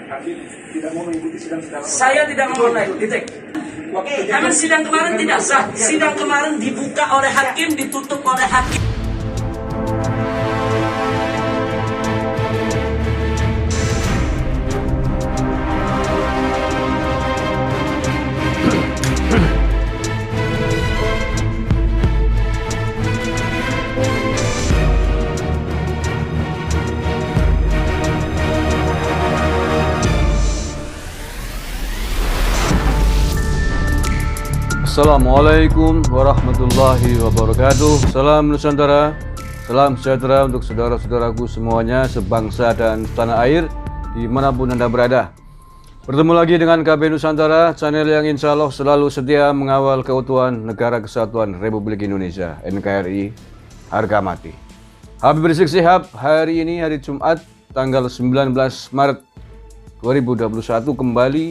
Hakim tidak mau mengikuti sidang secara online. Saya tidak mau online, titik. Karena sidang kemarin tidak sah. Sidang kemarin dibuka oleh hakim, ditutup oleh hakim. Assalamualaikum warahmatullahi wabarakatuh. Salam Nusantara, salam sejahtera untuk saudara-saudaraku semuanya sebangsa dan tanah air dimanapun Anda berada. Bertemu lagi dengan KB Nusantara, channel yang insya Allah selalu setia mengawal keutuhan Negara Kesatuan Republik Indonesia NKRI harga mati. Habib Rizik Syihab hari ini hari Jumat tanggal 19 Maret 2021 kembali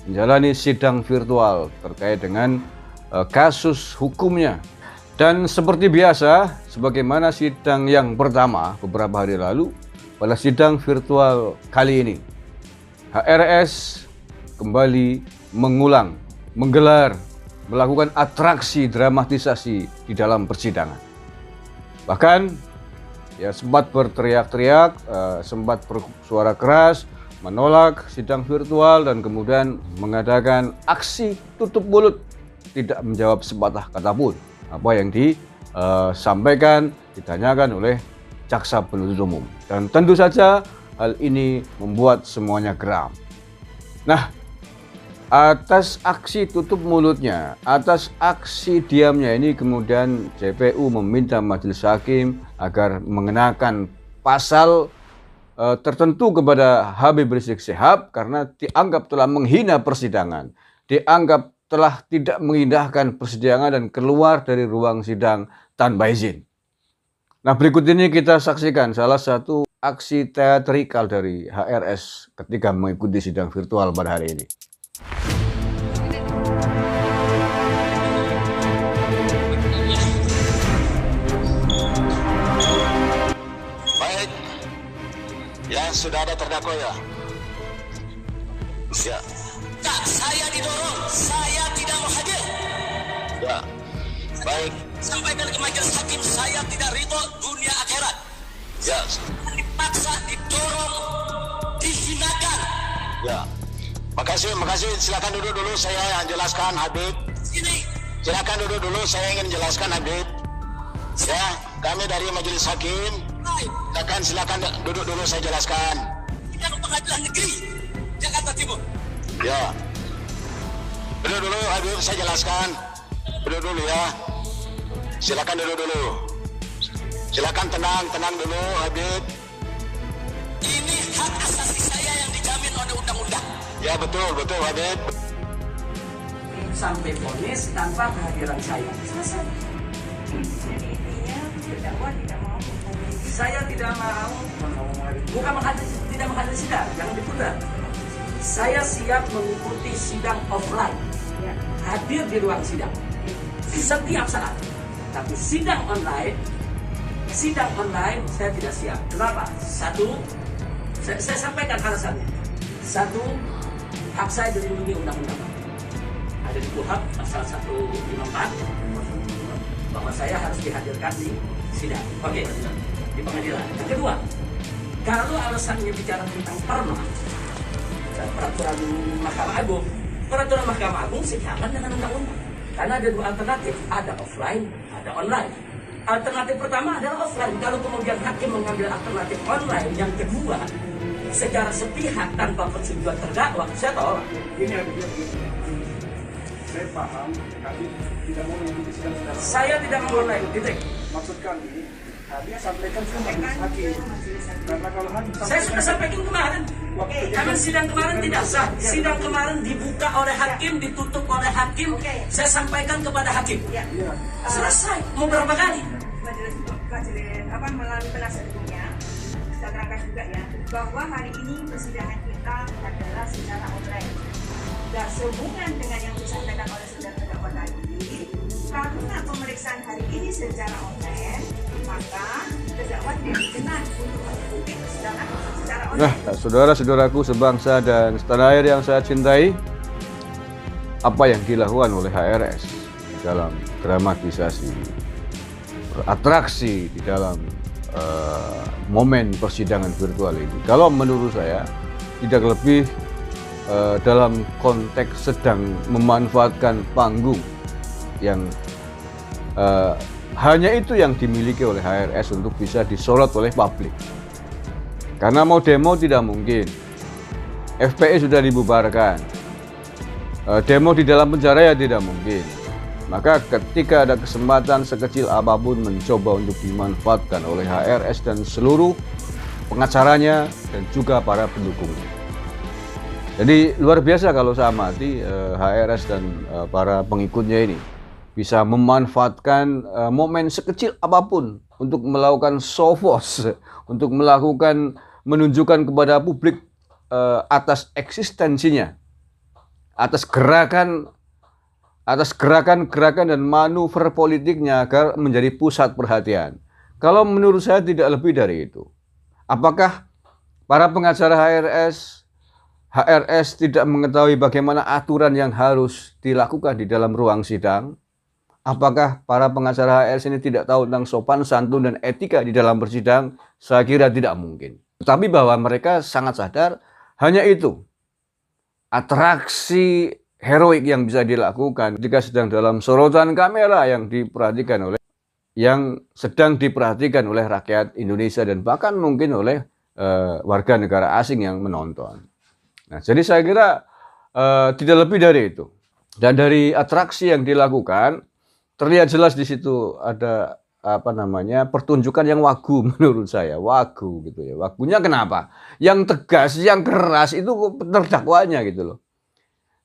menjalani sidang virtual terkait dengan kasus hukumnya. Dan seperti biasa, sebagaimana sidang yang pertama beberapa hari lalu, pada sidang virtual kali ini, HRS kembali melakukan atraksi dramatisasi di dalam persidangan. Bahkan, ya sempat berteriak-teriak, sempat bersuara keras, menolak sidang virtual dan kemudian mengadakan aksi tutup mulut, tidak menjawab sepatah kata pun apa yang disampaikan, ditanyakan oleh jaksa penuntut umum. Dan tentu saja hal ini membuat semuanya geram. Nah, atas aksi tutup mulutnya, atas aksi diamnya ini kemudian JPU meminta majelis hakim agar mengenakan pasal tertentu kepada Habib Rizik Syihab karena dianggap telah menghina persidangan, dianggap telah tidak mengindahkan persidangan dan keluar dari ruang sidang tanpa izin. Nah, berikut ini kita saksikan salah satu aksi teatrikal dari HRS ketika mengikuti sidang virtual pada hari ini. Baik, ya sudah ada terdakwa ya. Ya. Tak, saya didorong, saya tidak mau hadir. Ya, baik. Sampaikan ke majelis hakim, saya tidak ridho dunia akhirat. Ya, Dipaksa, didorong, dihinakan. ya. Makasih. Silakan duduk dulu, saya yang jelaskan Habib. Sini, Silakan duduk dulu, saya ingin jelaskan Habib. Ya, kami dari majelis hakim. Silakan duduk dulu, saya jelaskan. sidang pengadilan negeri Jakarta Timur. Ya. Duduk dulu Habib, saya jelaskan. Duduk dulu ya. Silakan duduk dulu. Silakan tenang dulu Habib. Ini hak asasi saya yang dijamin oleh undang-undang. Ya betul Habib. Sampai vonis tanpa kehadiran saya. Selesai. Jadi intinya terdakwa tidak mau menghadiri. Saya tidak mau, bukan tidak menghadiri sidang, jangan ditunda. Saya siap mengikuti sidang offline, hadir di ruang sidang setiap saat. Tapi sidang online saya tidak siap. Kenapa? Satu, saya sampaikan alasannya. Satu, hak saya dilindungi undang-undang. Ada di KUHP pasal 154 bahwa saya harus dihadirkan di sidang. Oke, di pengadilan. Yang kedua, kalau alasannya bicara tentang perma dan peraturan Mahkamah Agung sejalan dengan undang-undang. Karena ada dua alternatif, ada offline, ada online. Alternatif pertama adalah offline. Kalau kemudian hakim mengambil alternatif online, yang kedua secara sepihak tanpa persetujuan terdakwa, saya tolak. Ini Habib, saya paham Habib tidak mau mengikuti sidang secara online. Saya tidak mau online, titik. Maksud kami, Habib sampaikan ke majelis hakim. Karena kalau Habib Saya sudah sampaikan kemarin. Karena sidang kemarin tidak sah. Sidang kemarin dibuka oleh hakim, ditutup oleh hakim. Saya sampaikan kepada hakim. Selesai. Mau berapa kali? Majelis melalui penasihat hukumnya kita terangkan juga ya bahwa hari ini persidangan kita adalah secara online. Dan sehubungan dengan yang disampaikan oleh saudara terdakwa tadi, karena pemeriksaan hari ini secara online, maka terdakwa tidak berkenan untuk mengikuti persidangan secara Nah, online. saudara-saudaraku sebangsa dan setanah air yang saya cintai, apa yang dilakukan oleh HRS dalam dramatisasi, atraksi di dalam momen persidangan virtual ini, kalau menurut saya tidak lebih dalam konteks sedang memanfaatkan panggung yang hanya itu yang dimiliki oleh HRS untuk bisa disorot oleh publik. Karena mau demo tidak mungkin, FPI sudah dibubarkan, demo di dalam penjara ya tidak mungkin. Maka ketika ada kesempatan sekecil apapun mencoba untuk dimanfaatkan oleh HRS dan seluruh pengacaranya dan juga para pendukungnya. Jadi luar biasa kalau saya amati HRS dan para pengikutnya ini bisa memanfaatkan momen sekecil apapun untuk melakukan show force, untuk melakukan menunjukkan kepada publik atas eksistensinya, atas gerakan-gerakan dan manuver politiknya agar menjadi pusat perhatian. Kalau menurut saya tidak lebih dari itu. Apakah para pengacara HRS tidak mengetahui bagaimana aturan yang harus dilakukan di dalam ruang sidang? Apakah para pengacara HRS ini tidak tahu tentang sopan santun dan etika di dalam persidangan? Saya kira tidak mungkin. Tetapi bahwa mereka sangat sadar, hanya itu atraksi heroik yang bisa dilakukan ketika sedang dalam sorotan kamera yang sedang diperhatikan oleh rakyat Indonesia dan bahkan mungkin oleh warga negara asing yang menonton. Nah, jadi saya kira tidak lebih dari itu. Dan dari atraksi yang dilakukan terlihat jelas di situ ada pertunjukan yang wagu menurut saya, wagu gitu ya. Wagunya kenapa? Yang tegas, yang keras itu terdakwanya gitu loh.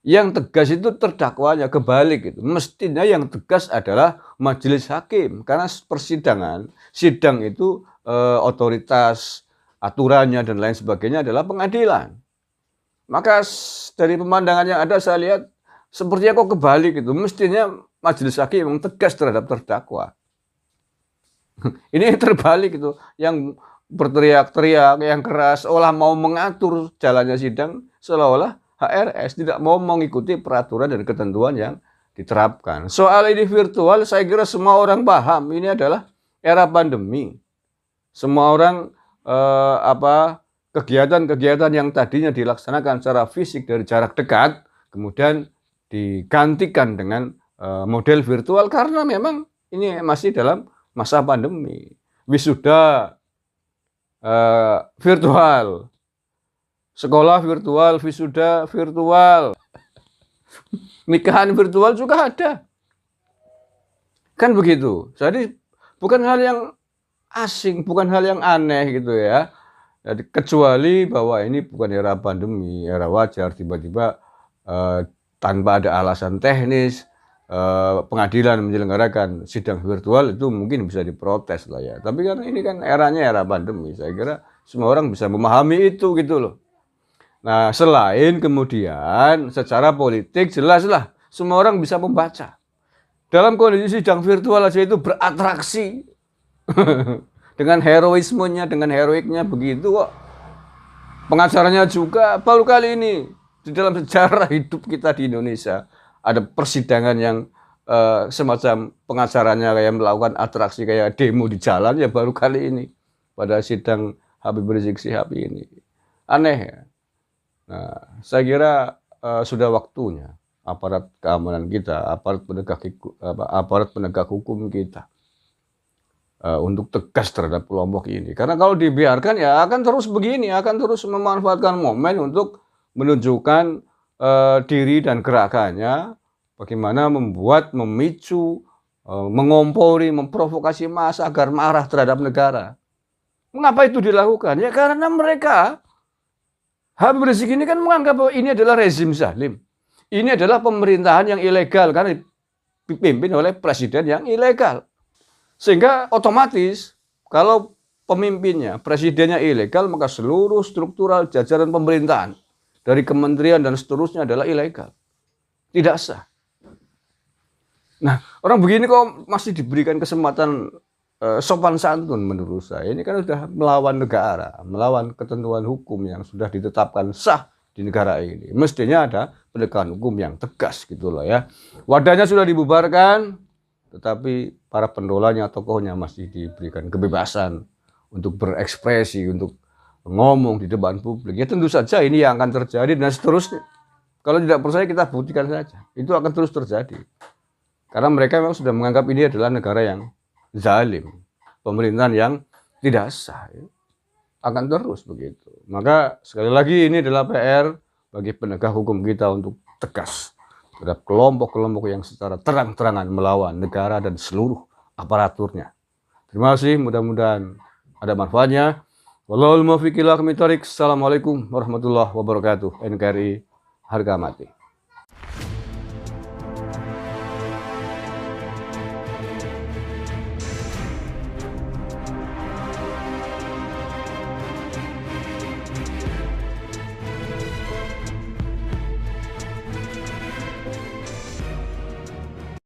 Yang tegas itu terdakwanya, kebalik gitu. Mestinya yang tegas adalah majelis hakim karena sidang itu otoritas aturannya dan lain sebagainya adalah pengadilan. Maka dari pemandangan yang ada saya lihat sepertinya kok kebalik gitu. Mestinya majelis hakim yang tegas terhadap terdakwa. Ini terbalik itu, yang berteriak-teriak, yang keras, olah mau mengatur jalannya sidang, seolah-olah HRS tidak mau mengikuti peraturan dan ketentuan yang diterapkan. Soal ini virtual, saya kira semua orang paham, ini adalah era pandemi. Semua orang kegiatan-kegiatan yang tadinya dilaksanakan secara fisik dari jarak dekat, kemudian digantikan dengan model virtual karena memang ini masih dalam masa pandemi. Wisuda virtual, sekolah virtual, wisuda virtual, nikahan virtual juga ada. Kan begitu. Jadi bukan hal yang asing, bukan hal yang aneh gitu ya. Jadi, kecuali bahwa ini bukan era pandemi, era wajar, tiba-tiba tanpa ada alasan teknis, pengadilan menyelenggarakan sidang virtual itu mungkin bisa diprotes lah ya. Tapi karena ini kan eranya era pandemi, saya kira semua orang bisa memahami itu gitu loh. Nah, selain kemudian secara politik jelaslah semua orang bisa membaca. Dalam kondisi sidang virtual aja itu beratraksi dengan heroismenya, dengan heroiknya begitu kok. Pengacaranya juga baru kali ini di dalam sejarah hidup kita di Indonesia ada persidangan yang semacam pengacaranya kayak melakukan atraksi kayak demo di jalan ya baru kali ini pada sidang Habib Rizik Syihab ini. Aneh ya. Nah, saya kira sudah waktunya aparat keamanan kita, aparat penegak hukum kita untuk tegas terhadap kelompok ini. Karena kalau dibiarkan ya akan terus begini, akan terus memanfaatkan momen untuk menunjukkan diri dan gerakannya, bagaimana membuat, memicu, mengompori, memprovokasi massa agar marah terhadap negara. Mengapa itu dilakukan? Ya karena mereka, Habib Rizik ini kan menganggap bahwa ini adalah rezim zalim. Ini adalah pemerintahan yang ilegal karena dipimpin oleh presiden yang ilegal. Sehingga otomatis kalau pemimpinnya, presidennya ilegal, maka seluruh struktural jajaran pemerintahan dari kementerian dan seterusnya adalah ilegal. Tidak sah. Nah, orang begini kok masih diberikan kesempatan sopan santun menurut saya. Ini kan sudah melawan negara, melawan ketentuan hukum yang sudah ditetapkan sah di negara ini. Mestinya ada penegakan hukum yang tegas gitu loh ya. Wadahnya sudah dibubarkan, tetapi para pendolanya, tokohnya masih diberikan kebebasan untuk berekspresi, untuk ngomong di depan publik. Ya tentu saja ini yang akan terjadi dan seterusnya. Kalau tidak percaya kita buktikan saja. Itu akan terus terjadi. Karena mereka memang sudah menganggap ini adalah negara yang zalim, pemerintahan yang tidak sah, ya. Akan terus begitu. Maka sekali lagi ini adalah PR bagi penegak hukum kita untuk tegas terhadap kelompok-kelompok yang secara terang-terangan melawan negara dan seluruh aparaturnya. Terima kasih, mudah-mudahan ada manfaatnya. Wallahul muwaffiq ila aqwamit thoriq. Assalamualaikum warahmatullahi wabarakatuh. NKRI harga mati.